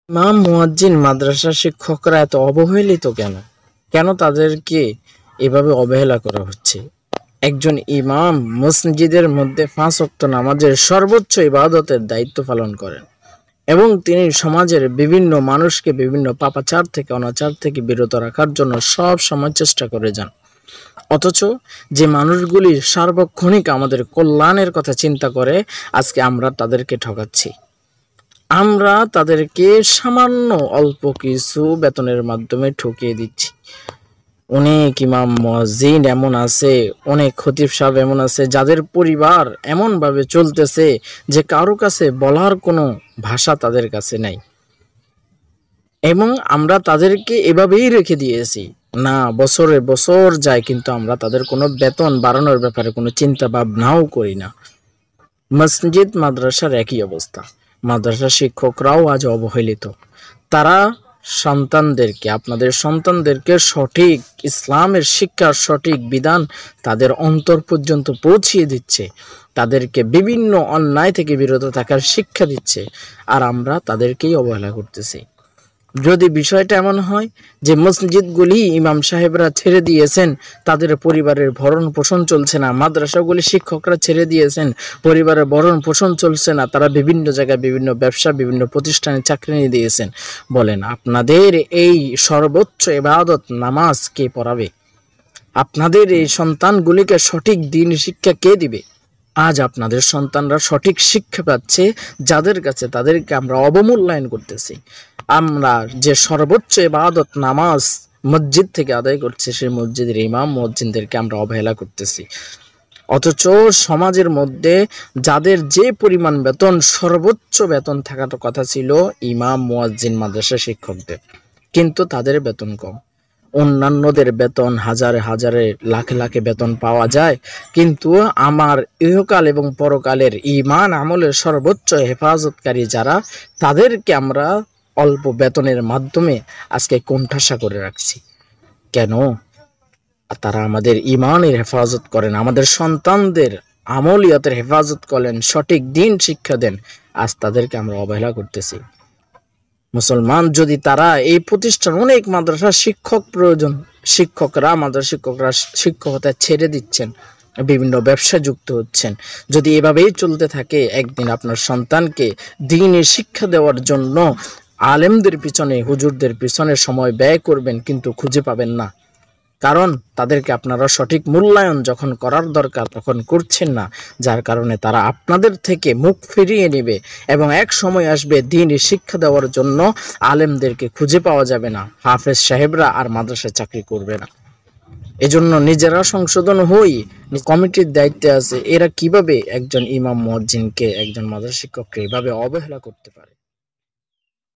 ইমাম মুয়াজ্জিন মাদ্রাসা শিক্ষকরা এত অবহেলিত কেন? কেন তাদেরকে এভাবে অবহেলা করা হচ্ছে? একজন ইমাম মসজিদের মধ্যে 5 ওয়াক্ত নামাজের সর্বোচ্চ ইবাদতের দায়িত্ব পালন করেন এবং তিনি সমাজের বিভিন্ন মানুষকে বিভিন্ন পাপাচার থেকে অনাচার থেকে বিরত রাখার জন্য সব সময় চেষ্টা করে যান। অথচ যে মানুষগুলি সার্বক্ষণিক আমাদের কল্যাণের কথা চিন্তা করে, আজকে আমরা তাদেরকে ঠকাচ্ছি। আমরা তাদেরকে সামান্য অল্প কিছু বেতনের মাধ্যমে ঠকিয়ে দিচ্ছি। অনেক ইমাম মুয়াজ্জিন এমন আছে, অনেক খতিব সাহেব এমন আছে যাদের পরিবার এমনভাবে চলতেছে যে কারো কাছে বলার কোনো ভাষা তাদের কাছে নাই, এবং আমরা তাদেরকে এভাবেই রেখে দিয়েছি। না, বছরে বছর যায় কিন্তু আমরা তাদের কোনো বেতন বাড়ানোর ব্যাপারে কোনো চিন্তা ভাবনাও করি না। মসজিদ মাদ্রাসার একই অবস্থা। মাদ্রাসা শিক্ষকরাও আজ অবহেলিত। তারা আপনাদের সন্তানদেরকে সঠিক ইসলামের শিক্ষার সঠিক বিধান তাদের অন্তর পর্যন্ত পৌঁছিয়ে দিচ্ছে, তাদেরকে বিভিন্ন অন্যায় থেকে বিরত থাকার শিক্ষা দিচ্ছে, আর আমরা তাদেরকেই অবহেলা করতেছি। যদি বিষয়টা এমন হয় যে মসজিদগুলি ইমাম সাহেবরা ছেড়ে দিয়েছেন, তাদের পরিবারের ভরণ পোষণ চলছে না, মাদ্রাসাগুলি শিক্ষকরা ছেড়ে দিয়েছেন, পরিবারের ভরণ পোষণ চলছে না, তারা বিভিন্ন জায়গায় বিভিন্ন ব্যবসা বিভিন্ন প্রতিষ্ঠানে চাকরি নিয়ে দিয়েছেন, বলেন আপনাদের এই সর্বোচ্চ ইবাদত নামাজ কে পড়াবে? আপনাদের এই সন্তানগুলিকে সঠিক দ্বীন শিক্ষা কে দিবে? আজ আপনাদের সন্তানরা সঠিক শিক্ষা পাচ্ছে যাদের কাছে, তাদেরকে আমরা অবমূল্যায়ন করতেছি। আমরা যে সর্বোচ্চ ইবাদত নামাজ মসজিদ থেকে আদায় করছি, সেই মসজিদের ইমাম মুয়াজ্জিনদেরকে আমরা অবহেলা করতেছি। অথচ সমাজের মধ্যে যাদের যে পরিমাণ বেতন, সর্বোচ্চ বেতন থাকার কথা ছিল ইমাম মুয়াজ্জিন মাদ্রাসা শিক্ষকদের, কিন্তু তাদের বেতন কম। অন্যান্যদের বেতন হাজারে হাজারে লাখে লাখে বেতন পাওয়া যায়, কিন্তু আমার ইহকাল এবং পরকালের ঈমান আমলের সর্বোচ্চ হেফাজতকারী যারা, তাদেরকে আমরা অল্প বেতনের মাধ্যমে আজকে কোণঠাসা করে রাখছি। কেন? তারা আমাদের ঈমানের হেফাজত করেন, আমাদের সন্তানদের আমলিয়াতের হেফাজত করেন, সঠিক দ্বীন শিক্ষা দেন, আজ তাদেরকে আমরা অবহেলা করতেছি। মুসলমান যদি তারা এই প্রতিষ্ঠান, অনেক মাদ্রাসা শিক্ষক প্রয়োজন, মাদ্রাসা শিক্ষকরা শিক্ষকতা ছেড়ে দিচ্ছেন, বিভিন্ন ব্যবসা যুক্ত হচ্ছেন, যদি এভাবেই চলতে থাকে, একদিন আপনার সন্তানকে দ্বীনের শিক্ষা দেওয়ার জন্য আলেমদের পিছনে, হুজুরদের পিছনে সময় ব্যয় করবেন, কিন্তু খুঁজে পাবেন না। কারণ তাদেরকে আপনারা সঠিক মূল্যায়ন যখন করার দরকার তখন করছেন না, যার কারণে তারা আপনাদের থেকে মুখ ফিরিয়ে নেবে এবং এক সময় আসবে দ্বীনের শিক্ষা দেওয়ার জন্য আলেমদেরকে খুঁজে পাওয়া যাবে না, হাফেজ সাহেবরা আর মাদ্রাসায় চাকরি করবে না। এজন্য নিজেরা সংশোধন হই। কমিটির দায়িত্বে আছে, এরা কিভাবে একজন ইমাম মুয়াজ্জিনকে, একজন মাদ্রাসা শিক্ষককে এভাবে অবহেলা করতে পারে?